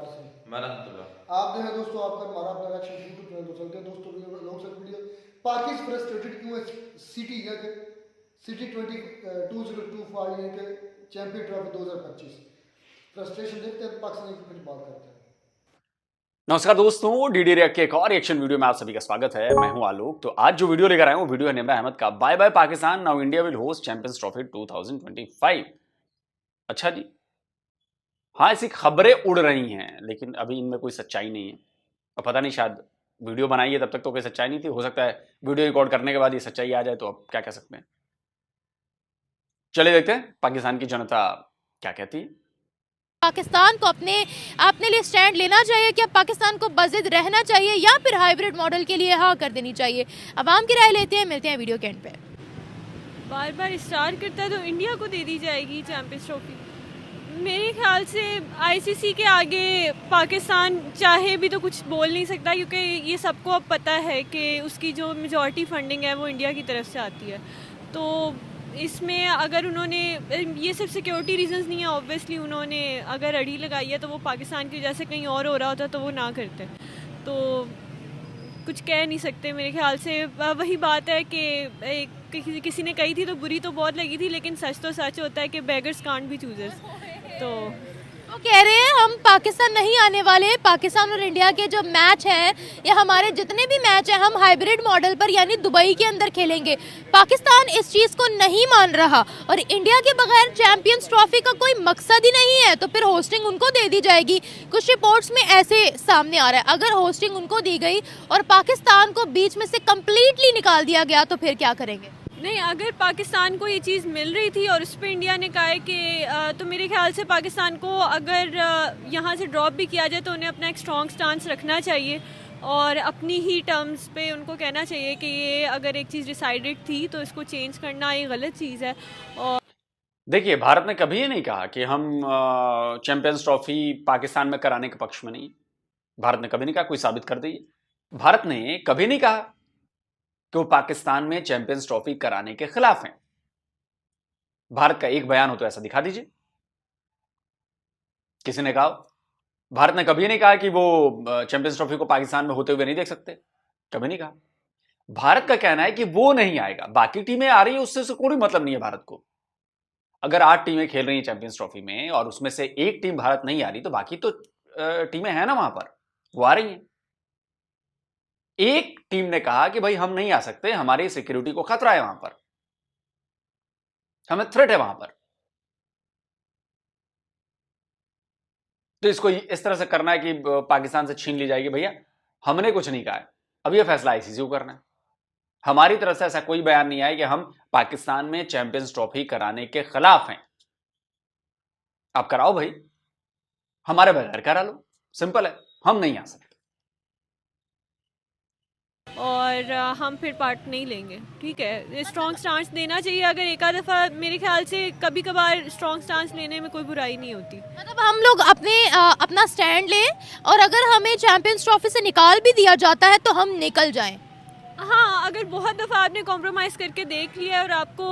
RC. आप जो है दोस्तों आपका हमारा अपना रिएक्शन यूट्यूब चैनल तो चलते हैं दोस्तों लोग सब वीडियो पाकिस्तान फ्रस्ट्रेटेड क्यों है सिटी या के सिटी 2025 के चैंपियन ट्रॉफी 2025 फ्रस्ट्रेशन देखते हैं पाकिस्तान की फिर बात करते हैं। नमस्कार दोस्तों, डीडी रिएक्ट के एक और रिएक्शन वीडियो में आप सभी का स्वागत है। मैं हूं आलोक। तो आज जो वीडियो लेकर आया हूं वीडियो है निम्रा अहमद का bye bye Pakistan, now India will host Champions Trophy 2025। अच्छा जी, हाँ ऐसी खबरें उड़ रही हैं लेकिन अभी इनमें कोई सच्चाई नहीं है। अब पता नहीं, शायद वीडियो बनाई है तब तक तो कोई सच्चाई नहीं थी, हो सकता है वीडियो रिकॉर्ड करने के बाद ये सच्चाई आ जाए, तो अब क्या कह सकते हैं। चलिए देखते हैं पाकिस्तान की जनता क्या कहती है। पाकिस्तान को अपने लिए स्टैंड लेना चाहिए, क्या पाकिस्तान को बज़िद रहना चाहिए या फिर हाइब्रिड मॉडल के लिए हाँ कर देनी चाहिए। अवाम की राय लेते हैं, मिलते हैं वीडियो के एंड पे। बार बार स्टार करता है तो इंडिया को दे दी जाएगी चैंपियंस ट्रॉफी। मेरे ख्याल से आईसीसी के आगे पाकिस्तान चाहे भी तो कुछ बोल नहीं सकता, क्योंकि ये सबको अब पता है कि उसकी जो मेजॉरिटी फंडिंग है वो इंडिया की तरफ से आती है। तो इसमें अगर उन्होंने, ये सिर्फ सिक्योरिटी रीजंस नहीं है, ऑब्वियसली उन्होंने अगर अड़ी लगाई है तो वो पाकिस्तान की वजह से कहीं और हो रहा होता तो वो ना करते, तो कुछ कह नहीं सकते। मेरे ख्याल से वही बात है कि किसी ने कही थी तो बुरी तो बहुत लगी थी, लेकिन सच तो सच होता है कि बेगर्स कांट बी चूजर्स। तो वो कह रहे हैं हम पाकिस्तान नहीं आने वाले, पाकिस्तान और इंडिया के जो मैच हैं या हमारे जितने भी मैच हैं हम हाइब्रिड मॉडल पर यानी दुबई के अंदर खेलेंगे। पाकिस्तान इस चीज़ को नहीं मान रहा और इंडिया के बगैर चैंपियंस ट्रॉफी का कोई मकसद ही नहीं है, तो फिर होस्टिंग उनको दे दी जाएगी। कुछ रिपोर्ट्स में ऐसे सामने आ रहा है, अगर होस्टिंग उनको दी गई और पाकिस्तान को बीच में से कम्प्लीटली निकाल दिया गया तो फिर क्या करेंगे। नहीं, अगर पाकिस्तान को ये चीज़ मिल रही थी और उस पर इंडिया ने कहा है कि तो मेरे ख्याल से पाकिस्तान को अगर यहाँ से ड्रॉप भी किया जाए तो उन्हें अपना एक स्ट्रॉन्ग स्टांस रखना चाहिए और अपनी ही टर्म्स पे उनको कहना चाहिए कि ये अगर एक चीज़ डिसाइडेड थी तो इसको चेंज करना ये गलत चीज़ है। और देखिए, भारत ने कभी ये नहीं कहा कि हम चैंपियंस ट्रॉफी पाकिस्तान में कराने के पक्ष में नहीं। भारत ने कभी नहीं कहा, कोई साबित कर दीजिए। भारत ने कभी नहीं कहा कि वो पाकिस्तान में चैंपियंस ट्रॉफी कराने के खिलाफ हैं। भारत का एक बयान हो तो ऐसा दिखा दीजिए, किसी ने कहा। भारत ने कभी नहीं कहा कि वो चैंपियंस ट्रॉफी को पाकिस्तान में होते हुए नहीं देख सकते, कभी नहीं कहा। भारत का कहना है कि वो नहीं आएगा, बाकी टीमें आ रही है उससे कोई मतलब नहीं है भारत को। अगर 8 टीमें खेल रही हैं चैंपियंस ट्रॉफी में और उसमें से एक टीम भारत नहीं आ रही, तो बाकी तो टीमें हैं ना वहां पर, वो आ रही हैं। एक टीम ने कहा कि भाई हम नहीं आ सकते, हमारी सिक्योरिटी को खतरा है वहां पर, हमें थ्रेट है वहां पर। तो इसको इस तरह से करना है कि पाकिस्तान से छीन ली जाएगी। भैया हमने कुछ नहीं कहा है, अब यह फैसला आईसीसी को करना है। हमारी तरफ से ऐसा कोई बयान नहीं आया कि हम पाकिस्तान में चैंपियंस ट्रॉफी कराने के खिलाफ हैं। आप कराओ भाई, हमारे बगैर करा लो, सिंपल है, हम नहीं आ सकते और हम फिर पार्ट नहीं लेंगे। ठीक है, स्ट्रॉन्ग स्टांस देना चाहिए। अगर एक आध दफ़ा मेरे ख्याल से कभी कभार स्ट्रॉन्ग स्टांस लेने में कोई बुराई नहीं होती। मतलब हम लोग अपना स्टैंड लें और अगर हमें चैंपियंस ट्रॉफी से निकाल भी दिया जाता है तो हम निकल जाएं। हाँ, अगर बहुत दफ़ा आपने कॉम्प्रोमाइज़ करके देख लिया है और आपको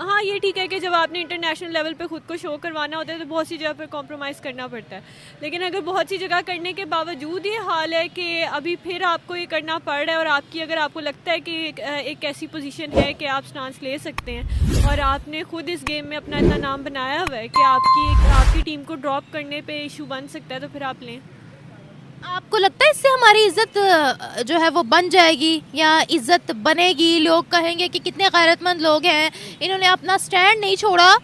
हाँ ये ठीक है कि जब आपने इंटरनेशनल लेवल पे खुद को शो करवाना होता है तो बहुत सी जगह पर कॉम्प्रोमाइज़ करना पड़ता है, लेकिन अगर बहुत सी जगह करने के बावजूद ये हाल है कि अभी फिर आपको ये करना पड़ रहा है और अगर आपको लगता है कि एक ऐसी पोजीशन है कि आप स्टांस ले सकते हैं और आपने खुद इस गेम में अपना इतना नाम बनाया हुआ है कि आपकी टीम को ड्रॉप करने पर इशू बन सकता है, तो फिर आप लें। आपको लगता है इससे हमारी इज्जत जो है वो बन जाएगी या इज्जत बनेगी? लोग कहेंगे कि कितने गैरतमंद लोग हैं, इन्होंने अपना स्टैंड नहीं छोड़ा,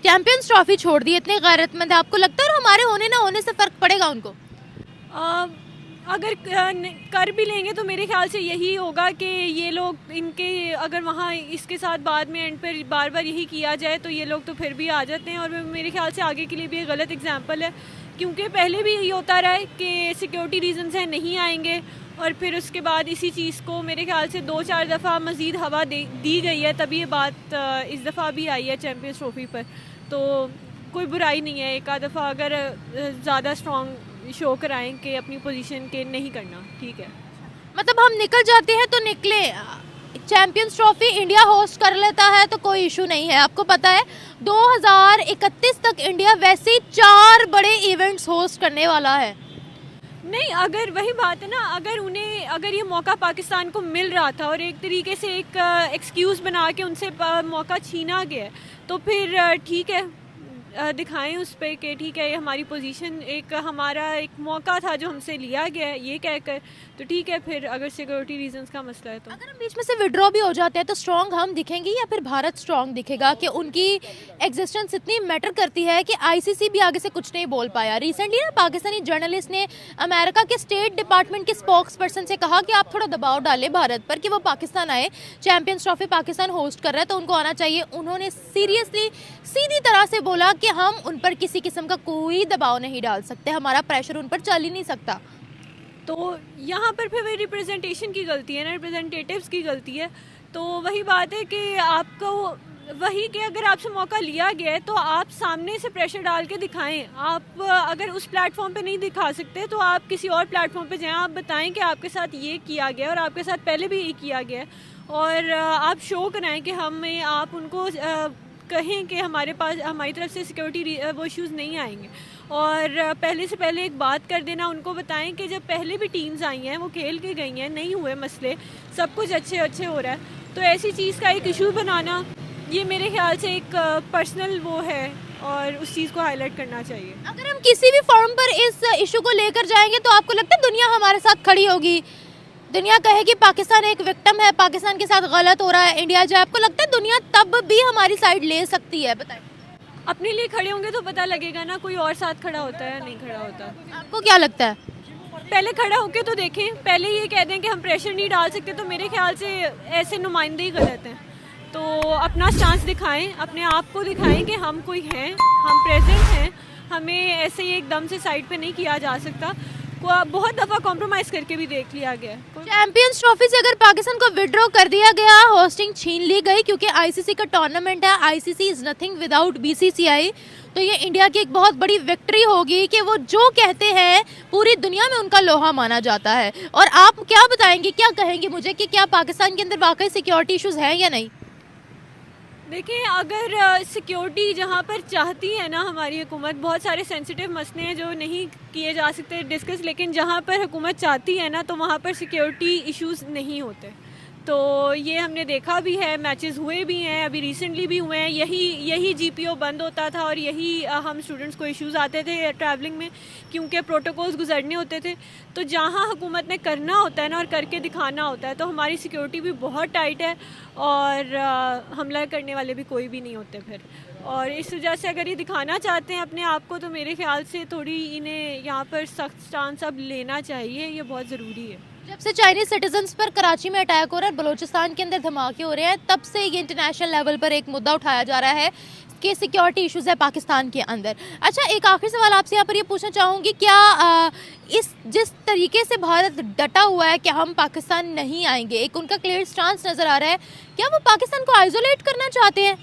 चैंपियंस ट्रॉफी छोड़ दी, इतने गैरतमंद है। आपको लगता है और हमारे होने ना होने से फ़र्क पड़ेगा उनको? अगर कर भी लेंगे तो मेरे ख्याल से यही होगा कि ये लोग इनके अगर वहाँ इसके साथ बाद में एंड पर बार बार यही किया जाए तो ये लोग तो फिर भी आ जाते हैं और मेरे ख्याल से आगे के लिए भी एक गलत एग्जाम्पल है, क्योंकि पहले भी यही होता रहा है कि सिक्योरिटी रीजंस हैं नहीं आएंगे और फिर उसके बाद इसी चीज़ को मेरे ख्याल से 2-4 दफ़ा मज़ीद हवा दी गई है, तभी ये बात इस दफ़ा भी आई है चैंपियंस ट्रॉफी पर। तो कोई बुराई नहीं है एक आध दफ़ा अगर ज़्यादा स्ट्रॉन्ग शो कराएं कि अपनी पोजीशन के नहीं करना, ठीक है। मतलब हम निकल जाते हैं तो निकले, चैंपियंस ट्रॉफी इंडिया होस्ट कर लेता है तो कोई इशू नहीं है। आपको पता है 2031 तक इंडिया वैसे ही 4 बड़े इवेंट्स होस्ट करने वाला है। नहीं, अगर वही बात है ना, अगर ये मौका पाकिस्तान को मिल रहा था और एक तरीके से एक एक्सक्यूज़ बना के उनसे मौका छीना गया है, तो फिर ठीक है, दिखाएं उस पर कि ठीक है, ये हमारी पोजीशन, एक हमारा एक मौका था जो हमसे लिया गया है, ये कहकर, तो ठीक है। फिर अगर सिक्योरिटी रीजंस का मसला है तो अगर हम बीच में से विड्रॉ भी हो जाते हैं तो स्ट्रॉन्ग हम दिखेंगे या फिर भारत स्ट्रॉन्ग दिखेगा? कि उनकी एग्जिस्टेंस इतनी मैटर करती है कि आईसीसी भी आगे से कुछ नहीं बोल पाया। रिसेंटली ना पाकिस्तानी जर्नलिस्ट ने अमेरिका के स्टेट डिपार्टमेंट के स्पोक्स पर्सन से कहा कि आप थोड़ा दबाव डालें भारत पर कि वो पाकिस्तान आए, चैंपियंस ट्रॉफी पाकिस्तान होस्ट कर रहा है तो उनको आना चाहिए। उन्होंने सीरियसली सीधी तरह से बोला कि हम उन पर किसी किस्म का कोई दबाव नहीं डाल सकते, हमारा प्रेशर उन पर चल ही नहीं सकता। तो यहाँ पर फिर वही रिप्रेजेंटेशन की गलती है ना, रिप्रेजेंटेटिव्स की गलती है। तो वही बात है कि आपको वही कि अगर आपसे मौका लिया गया है तो आप सामने से प्रेशर डाल के दिखाएं। आप अगर उस प्लेटफॉर्म पे नहीं दिखा सकते तो आप किसी और प्लेटफॉर्म पे जाएं, आप बताएं कि आपके साथ ये किया गया और आपके साथ पहले भी ये किया गया, और आप शो कराएं कि हमें, आप उनको कहें कि हमारे पास, हमारी तरफ से सिक्योरिटी वो इश्यूज़ नहीं आएंगे। और पहले से पहले एक बात कर देना, उनको बताएं कि जब पहले भी टीम्स आई हैं, वो खेल के गई हैं, नहीं हुए मसले, सब कुछ अच्छे हो रहा है, तो ऐसी चीज़ का एक इशू बनाना, ये मेरे ख्याल से एक पर्सनल वो है और उस चीज़ को हाईलाइट करना चाहिए। अगर हम किसी भी फॉर्म पर इस इशू को लेकर जाएंगे तो आपको लगता है दुनिया हमारे साथ खड़ी होगी? दुनिया कहेगी पाकिस्तान एक विक्टिम है, पाकिस्तान के साथ गलत हो रहा है, इंडिया जाए, आपको लगता है दुनिया तब भी हमारी साइड ले सकती है? बताएं। अपने लिए खड़े होंगे तो पता लगेगा ना, कोई और साथ खड़ा होता है या नहीं खड़ा होता। आपको क्या लगता है? पहले खड़ा होके तो देखें, पहले ये कह दें कि हम प्रेशर नहीं डाल सकते, तो मेरे ख्याल से ऐसे नुमाइंदे ही गलत हैं। तो अपना स्टांस दिखाएं, अपने आप को दिखाएं कि हम कोई हैं, हम प्रेजेंट हैं, हमें ऐसे ही एकदम से साइड पे नहीं किया जा सकता। बहुत दफ़ा कॉम्प्रोमाइज़ करके भी देख लिया गया। चैंपियंस ट्रॉफी से अगर पाकिस्तान को विड्रॉ कर दिया गया, होस्टिंग छीन ली गई, क्योंकि आईसीसी का टूर्नामेंट है, ICC is nothing without BCCI, तो ये इंडिया की एक बहुत बड़ी विक्ट्री होगी कि वो जो कहते हैं पूरी दुनिया में उनका लोहा माना जाता है। और आप क्या बताएंगे, क्या कहेंगे मुझे कि क्या पाकिस्तान के अंदर वाकई सिक्योरिटी इश्यूज हैं या नहीं? देखिए, अगर सिक्योरिटी जहाँ पर चाहती है ना हमारी हुकूमत, बहुत सारे सेंसिटिव मसले हैं जो नहीं किए जा सकते डिस्कस, लेकिन जहाँ पर हुकूमत चाहती है ना तो वहाँ पर सिक्योरिटी इश्यूज़ नहीं होते। तो ये हमने देखा भी है, मैचेस हुए भी हैं, अभी रिसेंटली भी हुए हैं। यही जीपीओ बंद होता था और यही हम स्टूडेंट्स को इश्यूज़ आते थे ट्रैवलिंग में, क्योंकि प्रोटोकॉल्स गुजरने होते थे। तो जहाँ हुकूमत ने करना होता है ना और करके दिखाना होता है, तो हमारी सिक्योरिटी भी बहुत टाइट है और हमला करने वाले भी कोई भी नहीं होते फिर। और इस वजह से अगर ये दिखाना चाहते हैं अपने आप को, तो मेरे ख्याल से थोड़ी इन्हें यहाँ पर सख्त स्टांस अब लेना चाहिए, ये बहुत ज़रूरी है। जब से चाइनीज सिटीजन्स पर कराची में अटैक हो रहा है, बलूचिस्तान के अंदर धमाके हो रहे हैं, तब से ये इंटरनेशनल लेवल पर एक मुद्दा उठाया जा रहा है कि सिक्योरिटी इश्यूज है पाकिस्तान के अंदर। अच्छा, एक आखिरी सवाल आपसे यहाँ पर ये पूछना चाहूँगी, क्या इस जिस तरीके से भारत डटा हुआ है कि हम पाकिस्तान नहीं आएंगे, एक उनका क्लियर स्टांस नज़र आ रहा है, क्या वो पाकिस्तान को आइसोलेट करना चाहते हैं?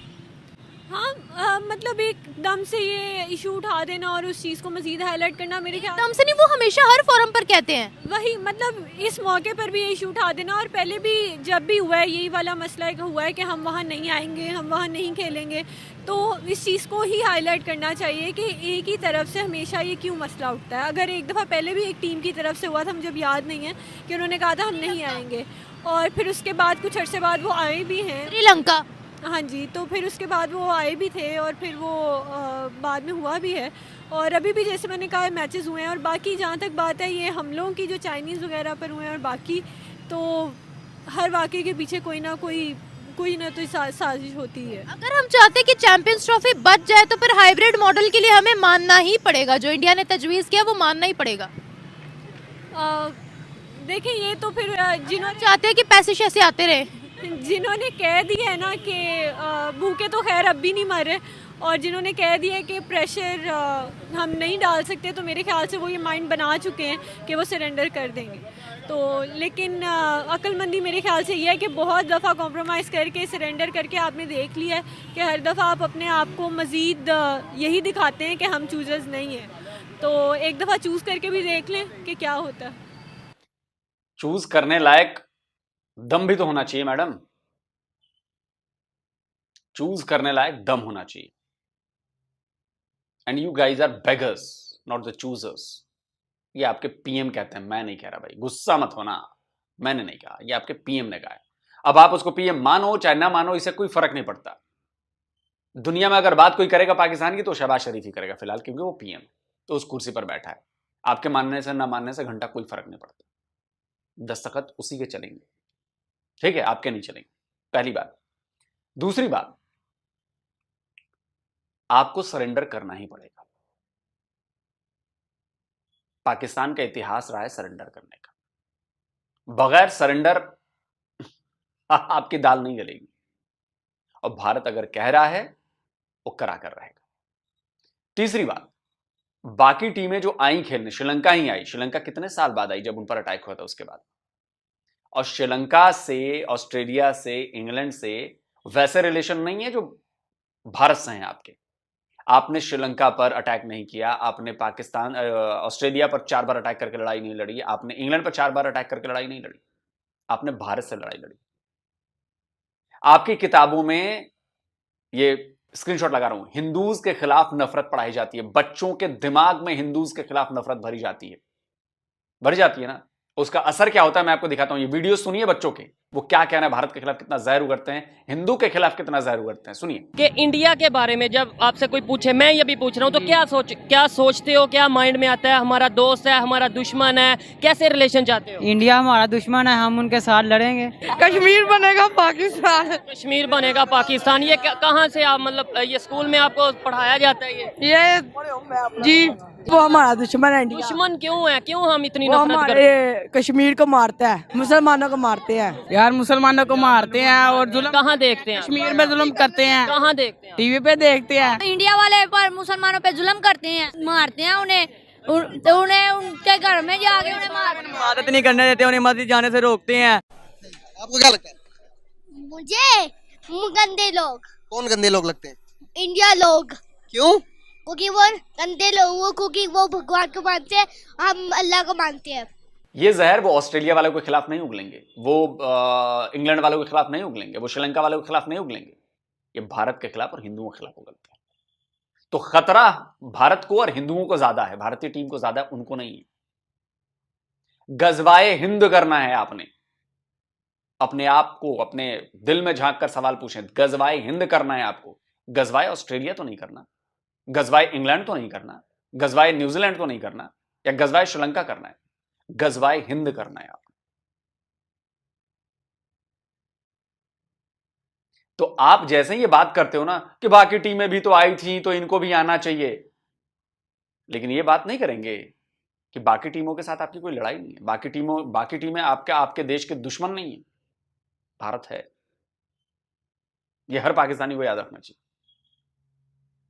हाँ, मतलब एकदम से ये इशू उठा देना और उस चीज़ को मजीद हाईलाइट करना, मेरे ख्याल एकदम से नहीं, वो हमेशा हर फोरम पर कहते हैं वही, मतलब इस मौके पर भी ये इशू उठा देना। और पहले भी जब भी हुआ है यही वाला मसला हुआ है कि हम वहाँ नहीं आएंगे, हम वहाँ नहीं खेलेंगे। तो इस चीज़ को ही हाईलाइट करना चाहिए कि एक ही तरफ से हमेशा ये क्यों मसला उठता है। अगर एक दफ़ा पहले भी एक टीम की तरफ से हुआ था, मुझे याद नहीं है, कि उन्होंने कहा था हम नहीं आएंगे, और फिर उसके बाद कुछ अर्से बाद वो आए भी हैं, श्रीलंका। हाँ जी, तो फिर उसके बाद वो आए भी थे और फिर वो बाद में हुआ भी है। और अभी भी जैसे मैंने कहा मैचेस हुए हैं। और बाकी जहाँ तक बात है ये हमलों की, जो चाइनीज़ वगैरह पर हुए हैं, और बाकी तो हर वाक़े के पीछे कोई ना तो साजिश होती है। अगर हम चाहते हैं कि चैंपियंस ट्रॉफी बच जाए तो फिर हाइब्रिड मॉडल के लिए हमें मानना ही पड़ेगा, जो इंडिया ने तजवीज़ किया वो मानना ही पड़ेगा। देखिए, ये तो फिर जिन्होंने चाहते हैं कि पैसे शैसे आते रहे, जिन्होंने कह दिया है ना कि भूखे तो खैर अब भी नहीं मर रहे, और जिन्होंने कह दिया है कि प्रेशर हम नहीं डाल सकते, तो मेरे ख्याल से वो ये माइंड बना चुके हैं कि वो सरेंडर कर देंगे। तो लेकिन अक्लमंदी मेरे ख्याल से ये है कि बहुत दफ़ा कॉम्प्रोमाइज़ करके, सरेंडर करके आपने देख लिया है कि हर दफ़ा आप अपने आप को मज़ीद यही दिखाते हैं कि हम चूज़र्स नहीं हैं। तो एक दफ़ा चूज़ करके भी देख लें कि क्या होता है। चूज करने लायक दम भी तो होना चाहिए मैडम, चूज करने लायक दम होना चाहिए। And you guys are beggars, not the choosers. ये आपके पीएम कहते हैं, मैं नहीं कह रहा भाई, गुस्सा मत होना, मैंने नहीं कहा, ये आपके पीएम ने कहा है। अब आप उसको पीएम मानो चाहे ना मानो, इससे कोई फर्क नहीं पड़ता। दुनिया में अगर बात कोई करेगा पाकिस्तान की तो शहबाज शरीफ ही करेगा फिलहाल, क्योंकि वो पीएम तो उस कुर्सी पर बैठा है। आपके मानने से ना मानने से घंटा कोई फर्क नहीं पड़ता, दस्तखत उसी के चलेंगे, ठीक है, आपके नहीं चलेंगे, पहली बात। दूसरी बात, आपको सरेंडर करना ही पड़ेगा। पाकिस्तान का इतिहास रहा है सरेंडर करने का, बगैर सरेंडर आपकी दाल नहीं गलेगी। और भारत अगर कह रहा है वो करा कर रहेगा। तीसरी बात, बाकी टीमें जो आई खेलने, श्रीलंका ही आई, श्रीलंका कितने साल बाद आई जब उन पर अटैक हुआ था उसके बाद। और श्रीलंका से, ऑस्ट्रेलिया से, इंग्लैंड से वैसे रिलेशन नहीं है जो भारत से हैं आपके। आपने श्रीलंका पर अटैक नहीं किया, आपने पाकिस्तान ऑस्ट्रेलिया पर 4 बार अटैक करके लड़ाई नहीं लड़ी, आपने इंग्लैंड पर 4 बार अटैक करके लड़ाई नहीं लड़ी, आपने भारत से लड़ाई लड़ी। आपकी किताबों में, ये स्क्रीनशॉट लगा रहा हूं, हिंदूज के खिलाफ नफरत पढ़ाई जाती है, बच्चों के दिमाग में हिंदूज के खिलाफ नफरत भरी जाती है ना। उसका असर क्या होता है मैं आपको दिखाता हूं। ये वीडियो सुनिए बच्चों के, वो क्या कहना है, भारत के खिलाफ कितना जहर उगरते हैं, हिंदू के खिलाफ कितना जहर उगरते हैं, सुनिए। कि इंडिया के बारे में जब आपसे कोई पूछे, मैं ये भी पूछ रहा हूँ, तो क्या सोचते हो, क्या माइंड में आता है? हमारा दोस्त है, हमारा दुश्मन है, कैसे रिलेशन चाहते हो? इंडिया हमारा दुश्मन है, हम उनके साथ लड़ेंगे। कश्मीर बनेगा पाकिस्तान। कश्मीर बनेगा पाकिस्तान, ये कहाँ से आप, मतलब ये स्कूल में आपको पढ़ाया जाता है ये जी, वो हमारा दुश्मन है इंडिया। दुश्मन क्यों है, क्यों हम इतनी वो नफरत करते हैं? हमारे कश्मीर को मारता है, मुसलमानों को मारते हैं। यार मुसलमानों को मारते हैं और जुल्म कहाँ देखते हैं? कश्मीर में जुल्म करते हैं, कहाँ देखते हैं? टीवी पे देखते हैं। इंडिया वाले पर मुसलमानों पे जुल्म करते हैं, मारते हैं उन्हें, तो उन्हें उनके घर में जाके उन्हें मारते हैं। मदद नहीं करने देते, उन्हें मस्जिद जाने से रोकते हैं। आपको क्या लगता है? मुझे गंदे लोग। कौन गंदे लोग लगते हैं? इंडिया लोग। क्यों? क्योंकि वो गंदे लोग, क्योंकि वो भगवान को मानते हैं, हम अल्लाह को मानते हैं। ये जहर वो ऑस्ट्रेलिया वालों के खिलाफ नहीं उगलेंगे, वो इंग्लैंड वालों के खिलाफ नहीं उगलेंगे, वो श्रीलंका वालों के खिलाफ नहीं उगलेंगे, ये भारत के खिलाफ और हिंदुओं के खिलाफ उगलते हैं। तो खतरा भारत को और हिंदुओं को ज्यादा है, भारतीय टीम को ज्यादा, उनको नहीं है। गजवाए हिंद करना है आपने, अपने आप को अपने दिल में झांक कर सवाल पूछें, गजवाए हिंद करना है आपको। गजवाए ऑस्ट्रेलिया तो नहीं करना, गजवाए इंग्लैंड तो नहीं करना, गजवाए न्यूजीलैंड तो नहीं करना, या गजवाए श्रीलंका करना है, गजवाए हिंद करना है आपको। तो आप जैसे ही ये बात करते हो ना कि बाकी टीमें भी तो आई थी तो इनको भी आना चाहिए, लेकिन ये बात नहीं करेंगे कि बाकी टीमों के साथ आपकी कोई लड़ाई नहीं है, बाकी टीमें आपके देश के दुश्मन नहीं है, भारत है। ये हर पाकिस्तानी को याद रखना चाहिए।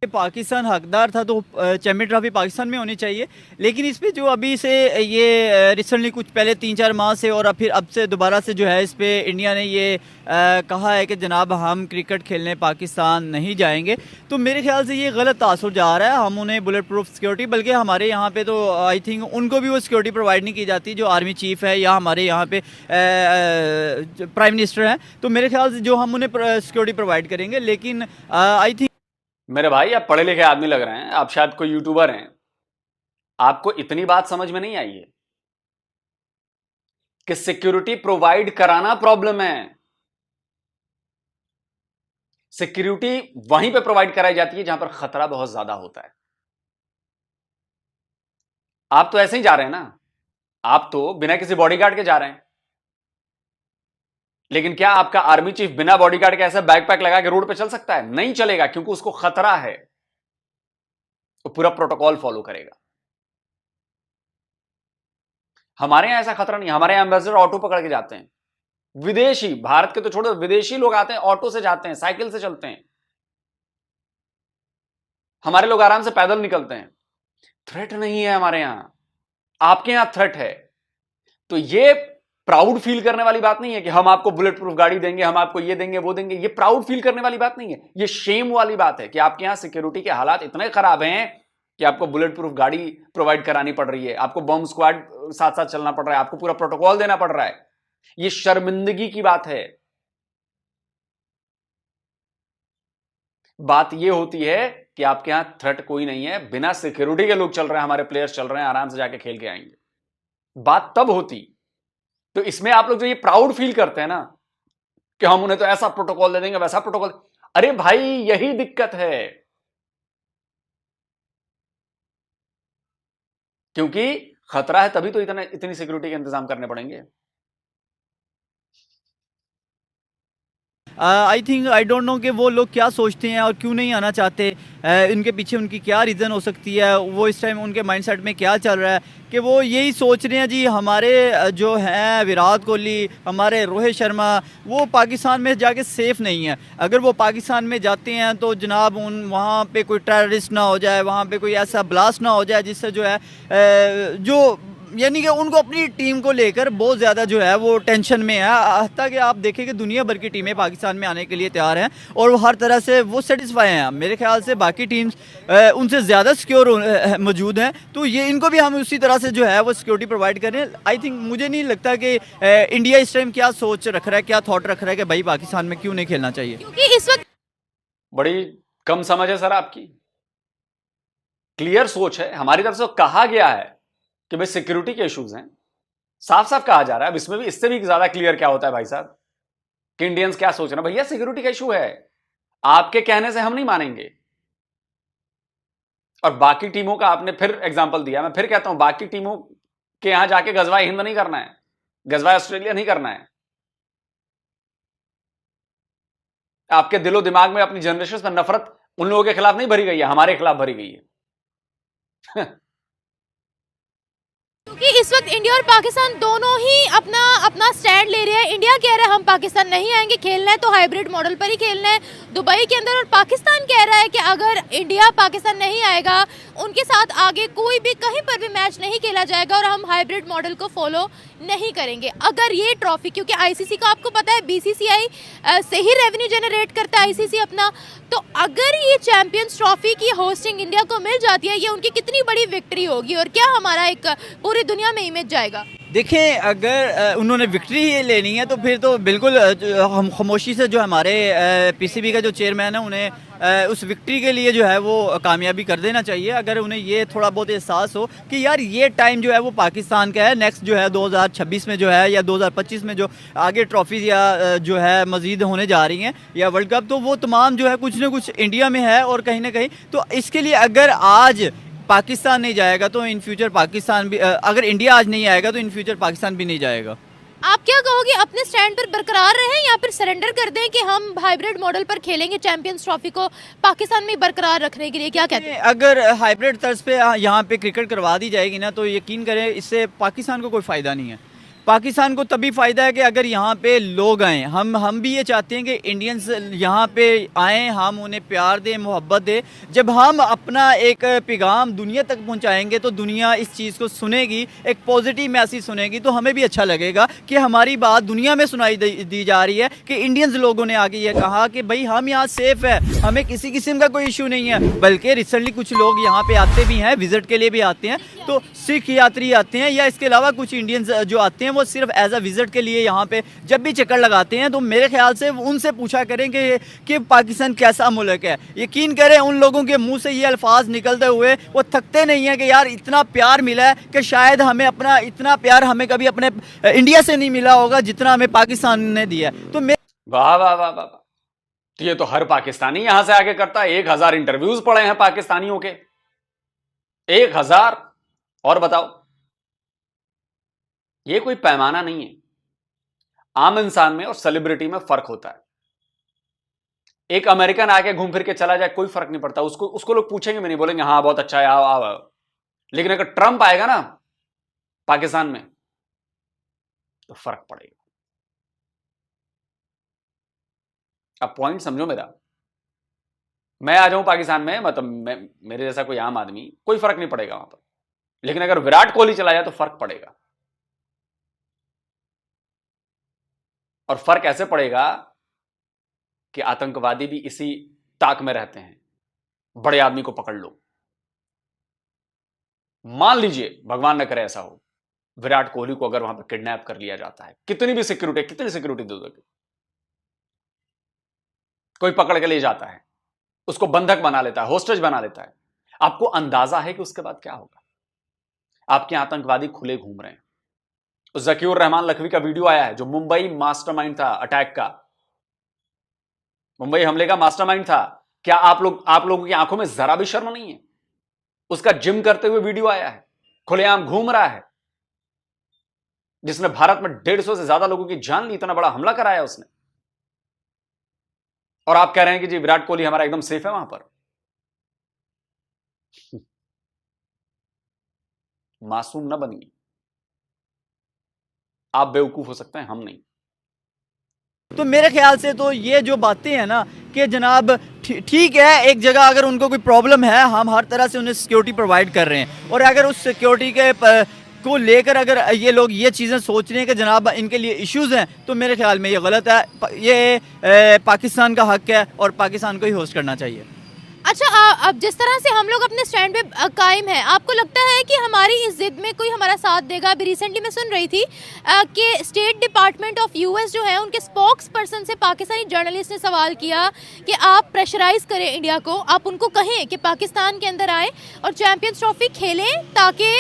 पाकिस्तान हकदार था तो चैंपियन ट्रॉफी पाकिस्तान में होनी चाहिए, लेकिन इस पे जो अभी से ये रिसेंटली कुछ पहले 3-4 माह से और फिर अब से दोबारा से जो है इस पे इंडिया ने ये कहा है कि जनाब हम क्रिकेट खेलने पाकिस्तान नहीं जाएंगे, तो मेरे ख्याल से ये गलत तासुर जा रहा है। हम उन्हें बुलेट प्रूफ सिक्योरिटी, बल्कि हमारे यहाँ पे तो आई थिंक उनको भी वो सिक्योरिटी प्रोवाइड नहीं की जाती जो आर्मी चीफ है या हमारे यहाँ पे प्राइम मिनिस्टर हैं, तो मेरे ख्याल से जो हम उन्हें सिक्योरिटी प्रोवाइड करेंगे। लेकिन आई थिंक मेरे भाई आप पढ़े लिखे आदमी लग रहे हैं, आप शायद कोई यूट्यूबर हैं, आपको इतनी बात समझ में नहीं आई है कि सिक्योरिटी प्रोवाइड कराना प्रॉब्लम है। सिक्योरिटी वहीं पे प्रोवाइड कराई जाती है जहां पर खतरा बहुत ज्यादा होता है। आप तो ऐसे ही जा रहे हैं ना, आप तो बिना किसी बॉडीगार्ड के जा रहे हैं, लेकिन क्या आपका आर्मी चीफ बिना बॉडीगार्ड के ऐसा बैकपैक लगा के रोड पे चल सकता है? नहीं चलेगा, क्योंकि उसको खतरा है, वो पूरा प्रोटोकॉल फॉलो करेगा। हमारे यहां ऐसा खतरा नहीं, हमारे यहां एम्बेसडर ऑटो पकड़ के जाते हैं, विदेशी, भारत के तो छोड़ो, विदेशी लोग आते हैं ऑटो से जाते हैं, साइकिल से चलते हैं, हमारे लोग आराम से पैदल निकलते हैं। थ्रेट नहीं है हमारे यहां, आपके यहां थ्रेट है। तो ये प्राउड फील करने वाली बात नहीं है कि हम आपको बुलेट प्रूफ गाड़ी देंगे, हम आपको ये देंगे वो देंगे, ये प्राउड फील करने वाली बात नहीं है, ये शेम वाली बात है कि आपके यहां सिक्योरिटी के हालात इतने खराब हैं कि आपको बुलेट प्रूफ गाड़ी प्रोवाइड करानी पड़ रही है, आपको बम स्क्वाड साथ साथ चलना पड़ रहा है, आपको पूरा प्रोटोकॉल देना पड़ रहा है। ये शर्मिंदगी की बात है। बात ये होती है कि आपके यहां थ्रेट कोई नहीं है, बिना सिक्योरिटी के लोग चल रहे हैं, हमारे प्लेयर्स चल रहे हैं, आराम से जाके खेल के आएंगे, बात तब होती। तो इसमें आप लोग जो ये प्राउड फील करते हैं ना कि हम उन्हें तो ऐसा प्रोटोकॉल दे देंगे, वैसा प्रोटोकॉल, अरे भाई यही दिक्कत है, क्योंकि खतरा है तभी तो इतनी सिक्योरिटी के इंतजाम करने पड़ेंगे। I think I don't know कि वो लोग क्या सोचते हैं और क्यों नहीं आना चाहते, इनके पीछे उनकी क्या रीज़न हो सकती है, वो इस टाइम उनके माइंडसेट में क्या चल रहा है कि वो यही सोच रहे हैं जी हमारे जो हैं विराट कोहली, हमारे रोहित शर्मा, वो पाकिस्तान में जाके सेफ़ नहीं है। अगर वो पाकिस्तान में जाते हैं तो जनाब वहाँ पे कोई टेररिस्ट ना हो जाए, वहाँ पे कोई ऐसा ब्लास्ट ना हो जाए जिससे जो है जो यानी कि उनको अपनी टीम को लेकर बहुत ज़्यादा जो है वो टेंशन में है। हत्ता कि आप देखें कि दुनिया भर की टीमें पाकिस्तान में आने के लिए तैयार हैं और वो हर तरह से वो सेटिस्फाई हैं। मेरे ख्याल से बाकी टीम्स उनसे ज़्यादा सिक्योर मौजूद हैं, तो ये इनको भी हम उसी तरह से जो है वो सिक्योरिटी प्रोवाइड करें। आई थिंक मुझे नहीं लगता कि इंडिया इस टाइम क्या सोच रख रहा है, क्या थॉट रख रहा है कि भाई पाकिस्तान में क्यों नहीं खेलना चाहिए, क्योंकि इस वक्त बड़ी कम समझ है सर आपकी, क्लियर सोच है। हमारी तरफ से कहा गया है कि भाई सिक्योरिटी के इश्यूज हैं, साफ साफ कहा जा रहा है। अब इसमें भी इससे भी ज्यादा क्लियर क्या होता है भाई साहब कि इंडियंस क्या सोच रहे हैं, भैया सिक्योरिटी का इशू है, आपके कहने से हम नहीं मानेंगे। और बाकी टीमों का आपने फिर एग्जांपल दिया, मैं फिर कहता हूं बाकी टीमों के यहां जाके गजवाए हिंद नहीं करना है, गजवाए ऑस्ट्रेलिया नहीं करना है। आपके दिलो दिमाग में अपनी जनरेशन पर नफरत उन लोगों के खिलाफ नहीं भरी गई है, हमारे खिलाफ भरी गई है। क्योंकि इस वक्त इंडिया और पाकिस्तान दोनों ही अपना अपना स्टैंड ले रहे हैं। इंडिया कह रहा है हम पाकिस्तान नहीं आएंगे, खेलना है तो हाइब्रिड मॉडल पर ही खेलना है दुबई के अंदर, और पाकिस्तान कह रहा है कि अगर इंडिया पाकिस्तान नहीं आएगा उनके साथ आगे कोई भी कहीं पर भी मैच नहीं खेला जाएगा और हम हाइब्रिड मॉडल को फॉलो नहीं करेंगे। अगर ये ट्रॉफी, क्योंकि आईसीसी का आपको पता है बीसीसीआई से ही रेवेन्यू जनरेट करता है आईसीसी अपना, तो अगर ये चैंपियंस ट्रॉफी की होस्टिंग इंडिया को मिल जाती है, ये उनकी कितनी बड़ी विक्ट्री होगी और क्या हमारा एक पूरी दुनिया में इमेज जाएगा। देखें अगर उन्होंने विक्ट्री ही लेनी है तो फिर तो बिल्कुल हम खामोशी से जो हमारे पीसीबी का जो चेयरमैन है उन्हें उस विक्ट्री के लिए जो है वो कामयाबी कर देना चाहिए। अगर उन्हें ये थोड़ा बहुत एहसास हो कि यार ये टाइम जो है वो पाकिस्तान का है, नेक्स्ट जो है 2026 में जो है या 2025 में जो आगे ट्रॉफीज या जो है मज़ीद होने जा रही हैं या वर्ल्ड कप, तो वो तमाम जो है कुछ ना कुछ इंडिया में है और कहीं ना कहीं, तो इसके लिए अगर आज पाकिस्तान नहीं जाएगा तो इन फ्यूचर पाकिस्तान भी, अगर इंडिया आज नहीं आएगा तो इन फ्यूचर पाकिस्तान भी नहीं जाएगा। आप क्या कहोगे, अपने स्टैंड पर बरकरार रहें या फिर सरेंडर कर दें कि हम हाइब्रिड मॉडल पर खेलेंगे चैंपियंस ट्रॉफी को पाकिस्तान में बरकरार रखने के लिए, क्या कहते हैं? अगर हाइब्रिड तर्ज पे यहाँ पे क्रिकेट करवा दी जाएगी ना तो यकीन करें इससे पाकिस्तान को कोई फ़ायदा नहीं है। पाकिस्तान को तभी फ़ायदा है कि अगर यहाँ पे लोग आएँ, हम भी ये चाहते हैं कि इंडियंस यहाँ पे आएँ, हम उन्हें प्यार दें, मोहब्बत दें। जब हम अपना एक पैगाम दुनिया तक पहुँचाएंगे तो दुनिया इस चीज़ को सुनेगी, एक पॉजिटिव मैसेज सुनेगी, तो हमें भी अच्छा लगेगा कि हमारी बात दुनिया में सुनाई दी जा रही है कि इंडियंस लोगों ने आके ये कहा कि भाई हम यहाँ सेफ़ है, हमें किसी किस्म का कोई इशू नहीं है। बल्कि रिसेंटली कुछ लोग यहाँ पे आते भी हैं, विजिट के लिए भी आते हैं, तो सिख यात्री आते हैं या इसके अलावा कुछ इंडियंस जो आते हैं वो सिर्फ एज अ विजिट के लिए यहाँ पे जब भी चक्कर लगाते हैं, तो मेरे ख्याल से उनसे पूछा करें कि पाकिस्तान कैसा मुल्क है। यकीन करें उन लोगों के मुंह से ये अल्फाज निकलते हुए वो थकते नहीं हैं कि यार इतना प्यार मिला है कि शायद हमें अपना इतना प्यार हमें कभी अपने इंडिया से नहीं मिला होगा जितना हमें पाकिस्तान ने दिया। तो वाह वाह वाह वाह, तो ये तो हर पाकिस्तानी यहां से आगे करता है। 1000 इंटरव्यूज पड़े हैं पाकिस्तानियों के, 1000। और बताओ, ये कोई पैमाना नहीं है। आम इंसान में और सेलिब्रिटी में फर्क होता है। एक अमेरिकन आके घूम फिर के चला जाए कोई फर्क नहीं पड़ता, उसको लोग पूछेंगे भी नहीं, बोलेंगे हाँ बहुत अच्छा है, आओ आओ आओ। लेकिन अगर ट्रंप आएगा ना पाकिस्तान में तो फर्क पड़ेगा। अब पॉइंट समझो मेरा, मैं आ जाऊं पाकिस्तान में, मतलब मेरे जैसा कोई आम आदमी, कोई फर्क नहीं पड़ेगा वहां पर। लेकिन अगर विराट कोहली चला जाए तो फर्क पड़ेगा। और फर्क ऐसे पड़ेगा कि आतंकवादी भी इसी ताक में रहते हैं, बड़े आदमी को पकड़ लो। मान लीजिए भगवान न करे ऐसा हो, विराट कोहली को अगर वहां पर किडनैप कर लिया जाता है, कितनी सिक्योरिटी दोगे, कोई पकड़ के ले जाता है, उसको बंधक बना लेता है, होस्टेज बना लेता है। आपको अंदाजा है कि उसके बाद क्या होगा? आपके आतंकवादी खुले घूम रहे हैं। उस जकीउर रहमान लखवी का वीडियो आया है, जो मुंबई मास्टरमाइंड था अटैक का, मुंबई हमले का मास्टरमाइंड था। क्या आप लोगों की आंखों में जरा भी शर्म नहीं है? उसका जिम करते हुए वीडियो आया है, खुलेआम घूम रहा है, जिसने भारत में 150 से ज्यादा लोगों की जान ली, इतना बड़ा हमला कराया उसने। और आप कह रहे हैं कि जी विराट कोहली हमारा एकदम सेफ है वहां पर। मासूम ना बनिए, आप बेवकूफ हो सकते हैं, हम नहीं। तो मेरे ख्याल से तो ये जो बातें हैं ना कि जनाब ठीक है, एक जगह अगर उनको कोई प्रॉब्लम है, हम हर तरह से उन्हें सिक्योरिटी प्रोवाइड कर रहे हैं, और अगर उस सिक्योरिटी के को लेकर अगर ये लोग ये चीज़ें सोच रहे हैं कि जनाब इनके लिए इश्यूज हैं, तो मेरे ख्याल में ये गलत है। ये पाकिस्तान का हक है और पाकिस्तान को ही होस्ट करना चाहिए। अच्छा, अब जिस तरह से हम लोग अपने स्टैंड पे कायम हैं, आपको लगता है कि हमारी इस जिद में कोई हमारा साथ देगा? अभी रिसेंटली मैं सुन रही थी कि स्टेट डिपार्टमेंट ऑफ यूएस जो है, उनके स्पोक्स पर्सन से पाकिस्तानी जर्नलिस्ट ने सवाल किया कि आप प्रेशराइज करें इंडिया को, आप उनको कहें कि पाकिस्तान के अंदर आए और चैंपियंस ट्रॉफी खेलें ताकि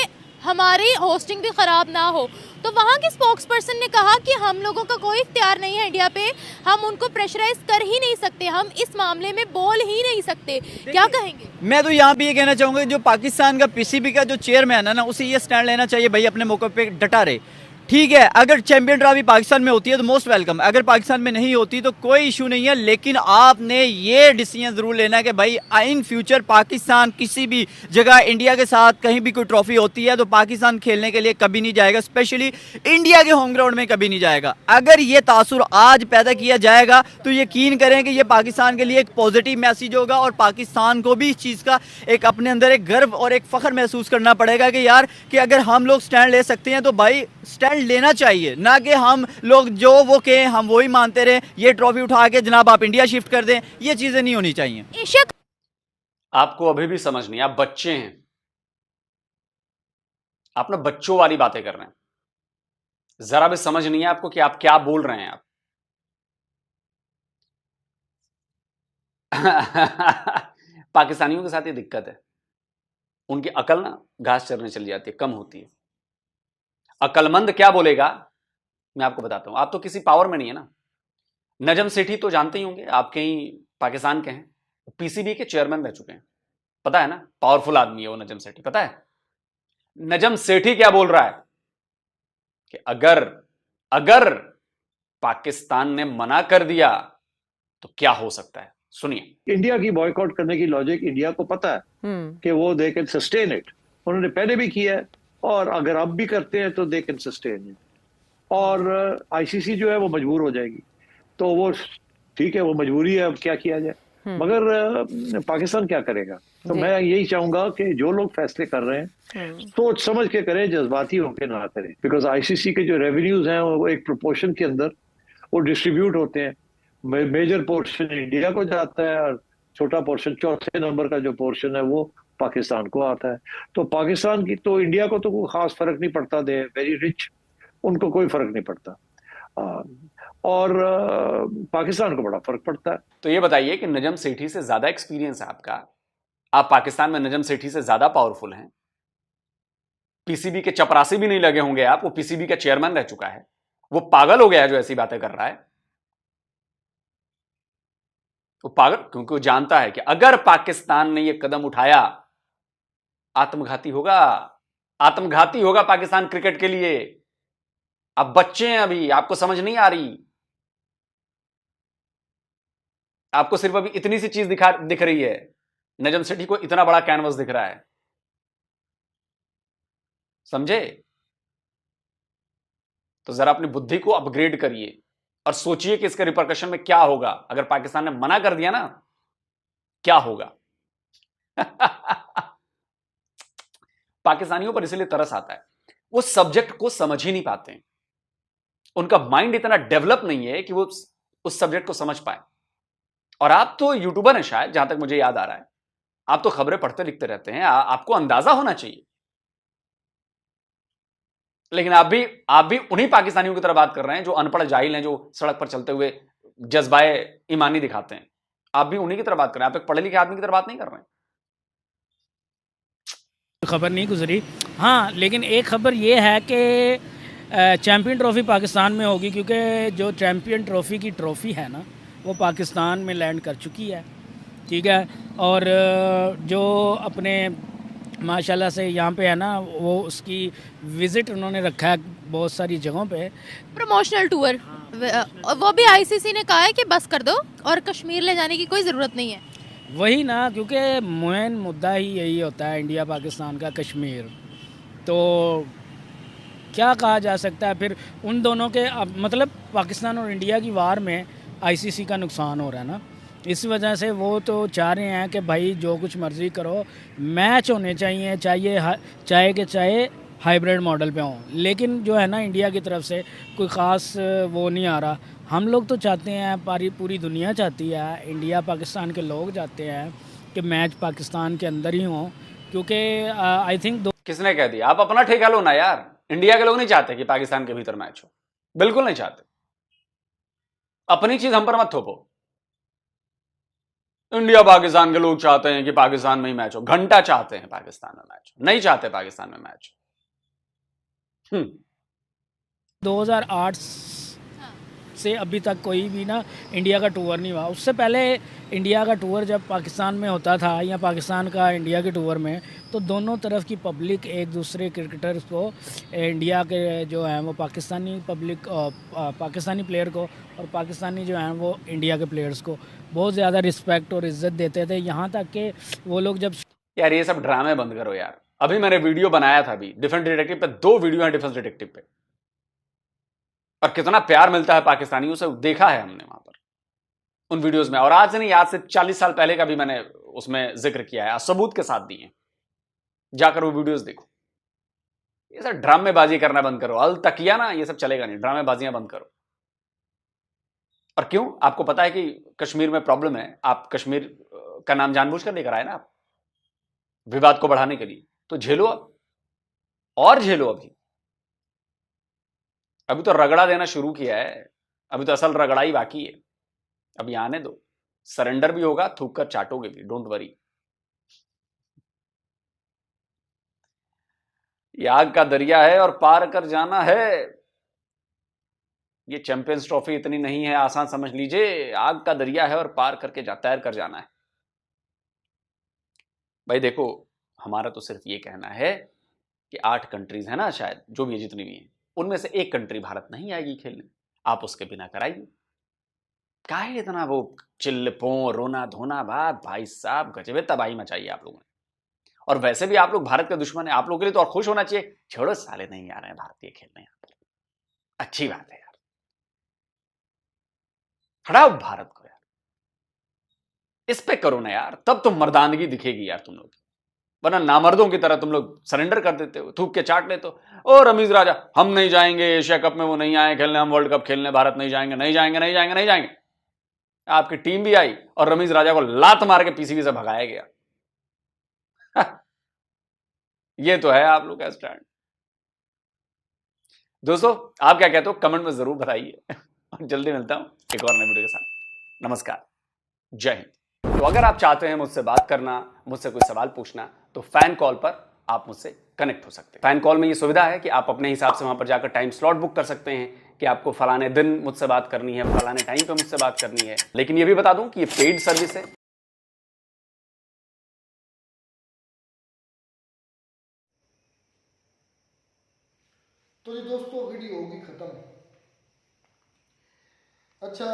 हमारी होस्टिंग भी ख़राब ना हो। तो वहाँ के स्पोक्स पर्सन ने कहा कि हम लोगों का कोई इख्तियार नहीं है इंडिया पे, हम उनको प्रेशराइज कर ही नहीं सकते, हम इस मामले में बोल ही नहीं सकते। क्या कहेंगे? मैं तो यहाँ पे ये कहना चाहूँगा, जो पाकिस्तान का पीसीबी का जो चेयरमैन है ना, उसे ये स्टैंड लेना चाहिए, भाई अपने मौके पे डटा रहे। ठीक है, अगर चैंपियन ट्रॉफी पाकिस्तान में होती है तो मोस्ट वेलकम, अगर पाकिस्तान में नहीं होती तो कोई इशू नहीं है, लेकिन आपने ये डिसीजन जरूर लेना है कि भाई इन फ्यूचर पाकिस्तान किसी भी जगह इंडिया के साथ कहीं भी कोई ट्रॉफी होती है तो पाकिस्तान खेलने के लिए कभी नहीं जाएगा, स्पेशली इंडिया के होम ग्राउंड में कभी नहीं जाएगा। अगर ये तासुर आज पैदा किया जाएगा तो यकीन करें कि ये पाकिस्तान के लिए एक पॉजिटिव मैसेज होगा, और पाकिस्तान को भी इस चीज़ का एक अपने अंदर एक गर्व और एक फ़ख्र महसूस करना पड़ेगा कि यार कि अगर हम लोग स्टैंड ले सकते हैं तो भाई स्टैंड लेना चाहिए, ना कि हम लोग जो वो कहें हम वही मानते रहे, ये ट्रॉफी उठा के जनाब आप इंडिया शिफ्ट कर दें, ये चीजें नहीं होनी चाहिए। आपको अभी भी समझ नहीं, आप बच्चे हैं, आप ना बच्चों वाली बातें कर रहे हैं, जरा भी समझ नहीं है आपको कि आप क्या बोल रहे हैं। आप पाकिस्तानियों के साथ ये दिक्कत है, उनकी अकल ना घास चरने चली जाती है, कम होती है। अकलमंद क्या बोलेगा मैं आपको बताता हूं। आप तो किसी पावर में नहीं है ना। नजम सेठी तो जानते ही होंगे, आप कहीं पाकिस्तान के हैं, पीसीबी के चेयरमैन रह चुके हैं, पता है ना, पावरफुल आदमी है वो नजम सेठी, पता है। नजम सेठी क्या बोल रहा है कि अगर पाकिस्तान ने मना कर दिया तो क्या हो सकता है, सुनिए। इंडिया की बॉयकॉट करने की लॉजिक इंडिया को पता है कि वो दे कैन सस्टेन इट, उन्होंने पहले भी किया है, और अगर अब भी करते हैं तो दे कैन सस्टेन इट। और आईसीसी जो है वो मजबूर हो जाएगी, तो वो ठीक है, वो मजबूरी है, अब क्या किया जाए। मगर पाकिस्तान क्या करेगा? तो मैं यही चाहूंगा कि जो लोग फैसले कर रहे हैं सोच समझ के करें, जज्बाती होकर ना करें, बिकॉज आईसीसी के जो रेवेन्यूज हैं वो एक प्रोपोर्शन के अंदर वो डिस्ट्रीब्यूट होते हैं। मेजर पोर्शन इंडिया को जाता है और छोटा पोर्शन, चौथे नंबर का जो पोर्शन है वो पाकिस्तान को आता है। तो पाकिस्तान की तो इंडिया को तो कोई खास फर्क नहीं पड़ता, दे वेरी रिच, उनको कोई फर्क नहीं पड़ता, और पाकिस्तान को बड़ा फर्क पड़ता है। तो ये बताइए कि नजम सेठी से ज्यादा एक्सपीरियंस है आपका, आप पाकिस्तान में नजम सेठी से ज्यादा पावरफुल हैं, पीसीबी के चपरासी भी नहीं लगे होंगे आप, वो पीसीबी का चेयरमैन रह चुका है, वो पागल हो गया है जो ऐसी बातें कर रहा है। वो पागल क्योंकि वो जानता है कि अगर पाकिस्तान ने ये कदम उठाया आत्मघाती होगा, आत्मघाती होगा पाकिस्तान क्रिकेट के लिए। आप बच्चे हैं अभी, आपको समझ नहीं आ रही, आपको सिर्फ अभी इतनी सी चीज दिख रही है, नजम सेठी को इतना बड़ा कैनवस दिख रहा है, समझे? तो जरा अपनी बुद्धि को अपग्रेड करिए और सोचिए कि इसके रिपरकशन में क्या होगा। अगर पाकिस्तान ने मना कर दिया ना, क्या होगा? पाकिस्तानियों पर इसलिए तरस आता है, वो सब्जेक्ट को समझ ही नहीं पाते हैं, उनका माइंड इतना डेवलप नहीं है कि वो उस सब्जेक्ट को समझ पाए। और आप तो यूट्यूबर हैं शायद, जहां तक मुझे याद आ रहा है, आप तो खबरें पढ़ते लिखते रहते हैं, आपको अंदाजा होना चाहिए। लेकिन आप भी उन्हीं पाकिस्तानियों की तरह बात कर रहे हैं जो अनपढ़ जाहिल हैं, जो सड़क पर चलते हुए जज्बाए ईमानी दिखाते हैं। आप भी उन्हीं की तरह बात कर रहे हैं, आप एक पढ़े लिखे आदमी की तरह बात नहीं कर रहे हैं। खबर नहीं गुजरी। हाँ, लेकिन एक खबर ये है कि चैम्पियन ट्रॉफ़ी पाकिस्तान में होगी, क्योंकि जो चैम्पियन ट्रॉफ़ी की ट्रॉफ़ी है ना, वो पाकिस्तान में लैंड कर चुकी है, ठीक है। और जो अपने माशाल्लाह से यहाँ पे है ना, वो उसकी विज़िट उन्होंने रखा है बहुत सारी जगहों पे। प्रमोशनल टूर, वो भी आईसीसी ने कहा है कि बस कर दो और कश्मीर ले जाने की कोई ज़रूरत नहीं है। वही ना, क्योंकि मेन मुद्दा ही यही होता है इंडिया पाकिस्तान का, कश्मीर। तो क्या कहा जा सकता है फिर उन दोनों के, मतलब पाकिस्तान और इंडिया की वार में आईसीसी का नुकसान हो रहा है ना, इस वजह से वो तो चाह रहे हैं कि भाई जो कुछ मर्ज़ी करो, मैच होने चाहिए, चाहे हाइब्रिड मॉडल पे हों। लेकिन जो है ना, इंडिया की तरफ से कोई ख़ास वो नहीं आ रहा। हम लोग तो चाहते हैं, पूरी दुनिया चाहती है, इंडिया पाकिस्तान के लोग चाहते हैं कि मैच पाकिस्तान के अंदर ही हों, क्योंकि आई थिंक किसने कह दिया? आप अपना ठेका लो ना यार। इंडिया के लोग नहीं चाहते कि पाकिस्तान के भीतर मैच हो, बिल्कुल नहीं चाहते। अपनी चीज हम पर मत थोपो। इंडिया पाकिस्तान के लोग चाहते हैं कि पाकिस्तान में ही मैच हो, घंटा चाहते हैं पाकिस्तान में मैच हो, नहीं चाहते पाकिस्तान में मैच। 2008 से अभी तक कोई भी ना इंडिया का टूर नहीं हुआ। उससे पहले इंडिया का टूर जब पाकिस्तान में होता था, या पाकिस्तान का इंडिया के टूर में, तो दोनों तरफ की पब्लिक एक दूसरे क्रिकेटर्स को, इंडिया के जो हैं वो पाकिस्तानी पब्लिक, पाकिस्तानी प्लेयर को, और पाकिस्तानी जो हैं वो इंडिया के प्लेयर्स को बहुत ज़्यादा रिस्पेक्ट और इज़्ज़त देते थे। यहाँ तक कि वो लोग जब, यार ये सब ड्रामे बंद करो यार। अभी मैंने वीडियो बनाया था, अभी डिफेंस डिटेक्टिव पे 2 वीडियो हैं डिफेंस डिटेक्टिव पे, और कितना प्यार मिलता है पाकिस्तानियों से, देखा है हमने वहां पर उन वीडियोस में। और आज नहीं, आज से 40 साल पहले का भी मैंने उसमें जिक्र किया है, सबूत के साथ दिए। जाकर वो वीडियोस देखो। ये सब ड्रामेबाजी करना बंद करो। अल तकिया ना, ये सब चलेगा नहीं, ड्रामेबाजियां बंद करो। और क्यों? आपको पता है कि कश्मीर में प्रॉब्लम है, आप कश्मीर का नाम जानबूझकर लेकर आए ना आप, विवाद को बढ़ाने के लिए। तो झेलो अब, और झेलो। अभी तो रगड़ा देना शुरू किया है, अभी तो असल रगड़ाई बाकी है। अभी आने दो, सरेंडर भी होगा, थूक कर चाटोगे भी, डोंट वरी। ये आग का दरिया है और पार कर जाना है। ये चैंपियंस ट्रॉफी इतनी नहीं है आसान, समझ लीजिए। आग का दरिया है और पार करके तैर कर जाना है। भाई देखो, हमारा तो सिर्फ ये कहना है कि 8 कंट्रीज है ना, शायद जो भी जितनी भी हैं, उनमें से एक कंट्री भारत नहीं आएगी खेलने। आप उसके बिना कराइए। काहे इतना वो चिल्लपों, रोना धोना बात? भाई साहब गजबे तबाही मचाई आप लोगों ने। और वैसे भी आप लोग भारत के दुश्मन है, आप लोगों के लिए तो और खुश होना चाहिए। छोड़ो साले, नहीं आ रहे हैं भारतीय खेलने यहाँ पर, अच्छी बात है यार, हटाओ भारत को यार, इस पे करो ना यार, तब तो मर्दानगी दिखेगी यार तुम लोग। वरना नामर्दों की तरह तुम लोग सरेंडर कर देते हो, थूक के चाट लेते हो। ओ रमीज राजा, हम नहीं जाएंगे एशिया कप में, वो नहीं आए खेलने, हम वर्ल्ड कप खेलने भारत नहीं जाएंगे, नहीं जाएंगे, नहीं जाएंगे, नहीं जाएंगे। आपकी टीम भी आई और रमीज राजा को लात मार के पीसीबी से भगाया गया। ये तो है आप लोग का स्टैंड। दोस्तों आप क्या कहते हो कमेंट में जरूर बताइए। जल्दी मिलता हूं एक और नई वीडियो के साथ। नमस्कार, जय हिंद। तो अगर आप चाहते हैं मुझसे बात करना, मुझसे कोई सवाल पूछना, तो फैन कॉल पर आप मुझसे कनेक्ट हो सकते हैं। फैन कॉल में ये सुविधा है कि आप अपने हिसाब से वहां पर जाकर टाइम स्लॉट बुक कर सकते हैं कि आपको फलाने दिन मुझसे बात करनी है, फलाने टाइम पे मुझसे बात करनी है। लेकिन ये भी बता दूं कि ये पेड सर्विस है। तो जी दोस्तों, वीडियो होगी खत्म। अच्छा,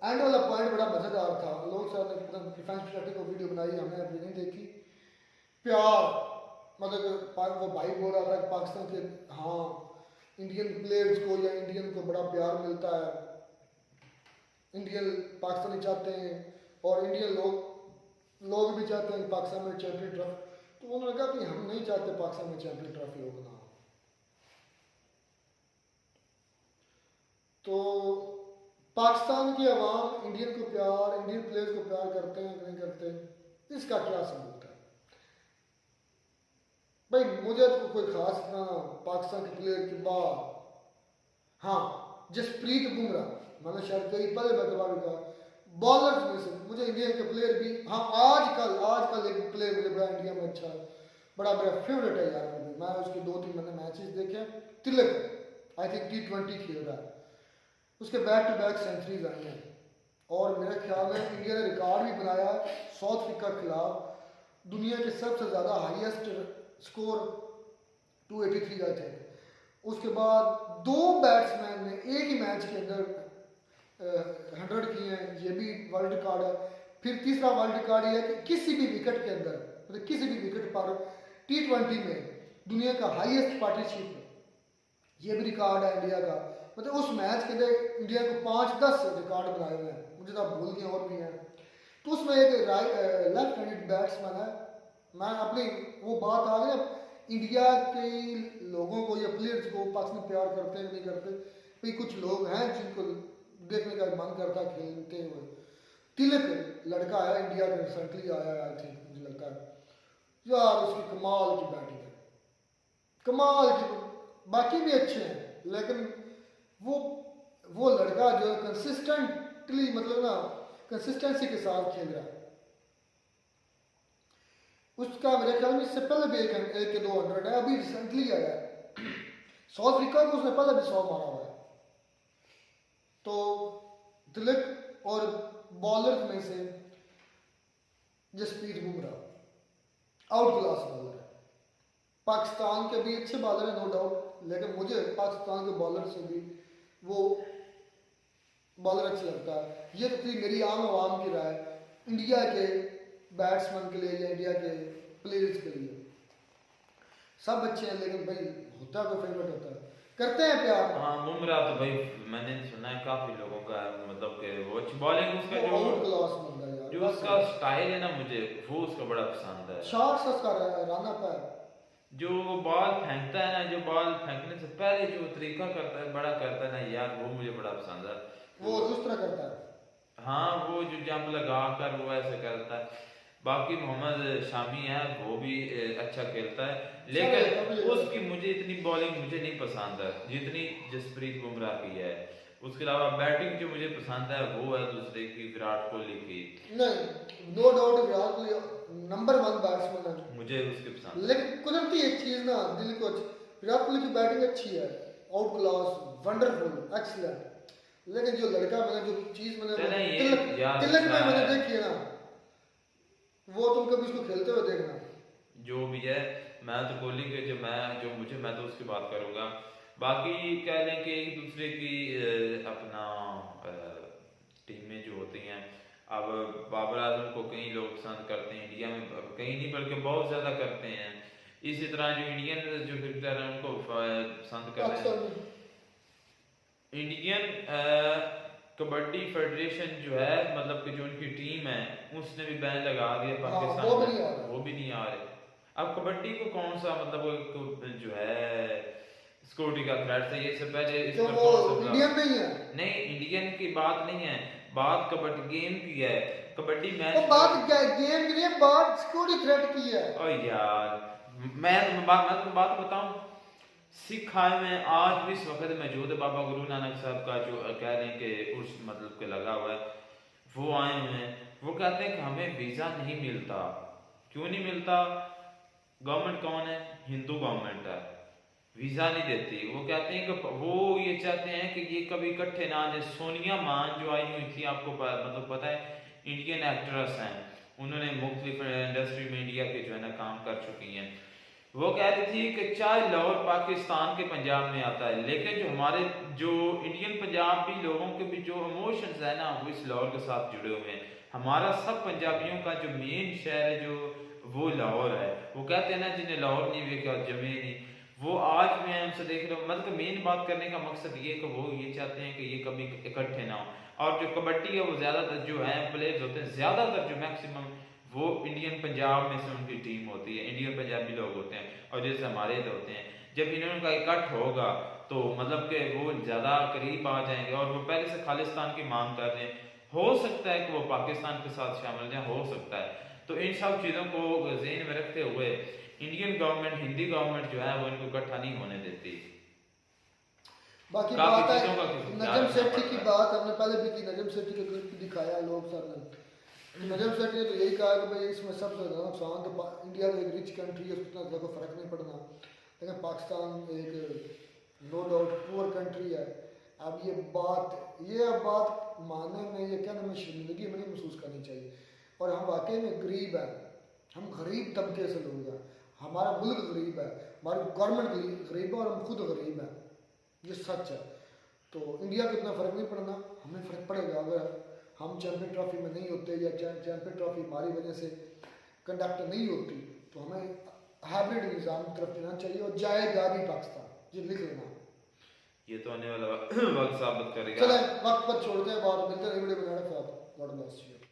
एंड वाला पॉइंट बड़ा मजेदार था। लोग साहब ने डिफेंस स्ट्रेटजी को वीडियो बनाई, हमने अभी नहीं देखी। प्यार, मतलब वो भाई बोल रहा था कि पाकिस्तान के, हाँ, इंडियन प्लेयर्स को या इंडियन को बड़ा प्यार मिलता है, इंडियन पाकिस्तानी चाहते हैं और इंडियन लोग भी चाहते हैं पाकिस्तान में चैंपियन ट्रॉफी। तो उन्होंने कहा कि हम नहीं चाहते पाकिस्तान में चैंपियन ट्रॉफी हो ना। तो पाकिस्तान की आवाम इंडियन को प्यार, इंडियन प्लेयर्स को प्यार करते हैं कि नहीं करते, इसका क्या सबूत है? भाई मुझे तो कोई खास ना पाकिस्तान के प्लेयर के बाद, हाँ, जसप्रीत बुमराह, मैंने शायद कई पहले बतवा भी कहा, बॉलर्स में से मुझे इंडिया के प्लेयर भी, हाँ आजकल एक प्लेयर मुझे बड़ा इंडिया में अच्छा है, बड़ा मेरा फेवरेट है यार, मैं उसके 2-3 मैंने मैचेस देखे। तिलक आई थिंक T20 खेल रहा है, उसके बैक टू बैक सेंचुरीज आई हैं और मेरे ख्याल में इंडिया ने रिकॉर्ड भी बनाया साउथ अफ्रीका के खिलाफ, दुनिया के सबसे ज़्यादा हाईएस्ट स्कोर 283 आई थिंक। उसके बाद 2 बैट्समैन ने एक ही मैच के अंदर 100 किए हैं, ये भी वर्ल्ड रिकॉर्ड है। फिर तीसरा वर्ल्ड रिकॉर्ड ये है कि किसी भी विकेट के अंदर, मतलब किसी भी विकेट पर T20 में दुनिया का हाईएस्ट पार्टनरशिप, ये भी रिकॉर्ड है इंडिया का। मतलब उस मैच के अंदर इंडिया को 5-10 रिकॉर्ड बनाए हुए हैं, मुझे तो भूल गए और भी हैं। तो उसमें एक लेफ्ट हैंडेड बैट्समैन है। मैं अपनी वो बात आ गई, इंडिया के लोगों को या प्लेयर्स को पाकिस्तान प्यार करते हैं नहीं करते, भाई कुछ लोग हैं जिनको देखने का मन करता है खेलते हुए। तिलक लड़का है इंडिया में, रिसेंटली आया है, आई थिंक मुझे लगता है यार उसकी कमाल की बैटिंग है, कमाल की, बाकी भी अच्छे हैं, लेकिन वो लड़का जो कंसिस्टेंटली, मतलब ना कंसिस्टेंसी के साथ खेल रहा है। उसका मेरे ख्याल में इससे पहले भी एक के 200 है, अभी रिसेंटली आया है। साउथ अफ्रीका को उसने पहले भी 100 मारा हुआ है। तो तिलक और बॉलर में से Jasprit Bumrah out class bowler है। पाकिस्तान के भी अच्छे बॉलर हैं नो डाउट, लेकिन मुझे पाकिस्तान के बॉलर से भी वो बॉलर अच्छा लगता है। ये तो थी मेरी आम आवाम की राय इंडिया के बैट्समैन के लिए या इंडिया के प्लेयर्स के लिए। सब अच्छे हैं, लेकिन भाई होता तो फेवरेट होता है, करते हैं प्यार। हाँ बुमराह तो भाई मैंने सुना है काफी लोगों का, मतलब कि वो बॉलिंग उसका जो आउट क्लास बंदा है यार, जो उसका स्टाइल है ना, मुझे वो उसका बड़ा पसंद है। शॉट्स उसका रन अप है, जो बॉल फेंकता है ना, जो बॉल फेंकने से पहले जो तरीका करता है, बड़ा करता है ना यार, वो मुझे बड़ा पसंद है। वो उस तरह करता है। हाँ वो जो जंप लगा कर वो ऐसे करता है। बाकी मोहम्मद शामी है, वो भी अच्छा खेलता है, लेकिन उसकी मुझे इतनी बॉलिंग मुझे नहीं पसंद है जितनी जसप्रीत बुमराह की है। उसके अलावा बैटिंग जो मुझे पसंद है वो है दूसरे की, विराट कोहली की। नहीं no doubt Virat Kohli number 1 batsman है, मुझे उसके पसंद। लेकिन कुदरती एक चीज ना दिल को, विराट कोहली की बैटिंग अच्छी है, आउट क्लास, वंडरफुल, एक्सीलेंट, लेकिन जो लड़का मैंने जो चीज मैंने तिलक में मैंने देखी है ना, वो तुम कभी उसको खेलते हुए देखना। जो भी है, मैं तो कोहली के मैं तो उसकी बात करूंगा। बाकी कह लें कि एक दूसरे की अपना टीमें जो होती हैं, अब बाबर आजम को कई लोग पसंद करते हैं इंडिया में, कहीं नहीं बल्कि बहुत ज्यादा करते हैं। इसी तरह जो इंडियन जो क्रिकेटर हैं उनको पसंद करते हैं। इंडियन कबड्डी फेडरेशन जो है, मतलब कि जो उनकी टीम है, उसने भी बैन लगा दिया पाकिस्तान में, वो भी नहीं आ रहे। अब कबड्डी को कौन सा मतलब जो है सिक्योरिटी का थ्रेट है, ये से पहले इस पर कौन सा इंडियन नहीं है? नहीं, इंडियन की बात नहीं है, बात कबड्डी गेम की है। कबड्डी मैच बात गेम की नहीं है, बात सिक्योरिटी थ्रेट की है। ओ यार मैं तुम्हें बात बताऊं, सिख हाई में आज भी इस वक्त मौजूद है बाबा गुरु नानक साहब का जो कह रहे हैं कि उर्स मतलब के लगा हुआ है, वो आए हुए हैं। वो कहते हैं कि हमें वीजा नहीं मिलता। क्यों नहीं मिलता? गवर्नमेंट कौन है? हिंदू गवर्नमेंट है, वीजा नहीं देती। वो कहते हैं कि वो ये चाहते हैं कि ये कभी इकट्ठे ना आने। सोनिया मान जो आई हुई थी, आपको मतलब पता है, इंडियन एक्ट्रेस हैं, उन्होंने मुख्तलिफ इंडस्ट्री में इंडिया के जो है ना काम कर चुकी हैं। वो कह रही थी कि चाहे लाहौर पाकिस्तान के पंजाब में आता है, लेकिन जो हमारे जो इंडियन पंजाबी लोगों के भी जो इमोशंस है ना, वो इस लाहौर के साथ जुड़े हुए हैं। हमारा सब पंजाबियों का जो मेन शहर है जो वो लाहौर है। वो कहते हैं ना, जिन्हें लाहौर नहीं देखा जमे नहीं। वो आज मैं हमसे देख रहा हूँ, मतलब मेन बात करने का मकसद ये कि वो ये चाहते हैं कि ये कभी इकट्ठे ना हो। और जो कबड्डी है वो ज्यादातर जो है प्लेयर्स होते हैं, ज्यादातर जो मैक्सिमम वो इंडियन पंजाब में से उनकी टीम होती है, इंडियन पंजाबी लोग होते हैं, और जैसे हमारे इधर होते हैं। जब इनका इकट्ठ होगा तो मतलब कि वो ज्यादा करीब आ जाएंगे, और वो पहले से खालिस्तान की मांग कर रहे हैं। हो सकता है कि वो पाकिस्तान के साथ शामिल जाए, हो सकता है। तो इन सब चीजों को ज़हन में रखते हुए इंडियन गवर्नमेंट, हिंदी गवर्नमेंट जो है वो इनको इकट्ठा नहीं होने देती। बाकी काफी बात है चीजों का नजम सेठी की बात हमने पहले भी की, नजम सेठी का क्लिप दिखाया लोग सर ने। नजम सेठी ने तो यही कहा कि भाई इसमें सबसे ज़्यादा नुकसान तो इंडिया तो एक रिच कंट्री है, उसमें इतना ज़्यादा फर्क नहीं पड़ना, लेकिन पाकिस्तान एक नो डाउट पुअर कंट्री है। अब ये बात मानने में, ये कहने में शर्मिंदगी में नहीं महसूस करनी चाहिए। और हम वाकई में गरीब हैं, हम गरीब तबके से लोग हैं, हमारा मुल्क गरीब है, हमारी गवर्नमेंट गरीब है और हम खुद गरीब हैं, ये सच है। तो इंडिया को इतना फ़र्क नहीं पड़ना, हमें फ़र्क पड़ेगा अगर हम चैम्पियन ट्रॉफी में नहीं होते या चैम्पियन ट्रॉफी हमारी वजह से कंडक्ट नहीं होती, तो हमें हाइब्रिड निज़ाम की तरफ जाना चाहिए और जाएगा भी पाकिस्तान, ये लिख लेना। ये तो आने वाला वक्त साबित करेगा। चले वक्त पर छोड़ते हैं, बात मिलते हैं वीडियो बनाने के बाद। God bless you.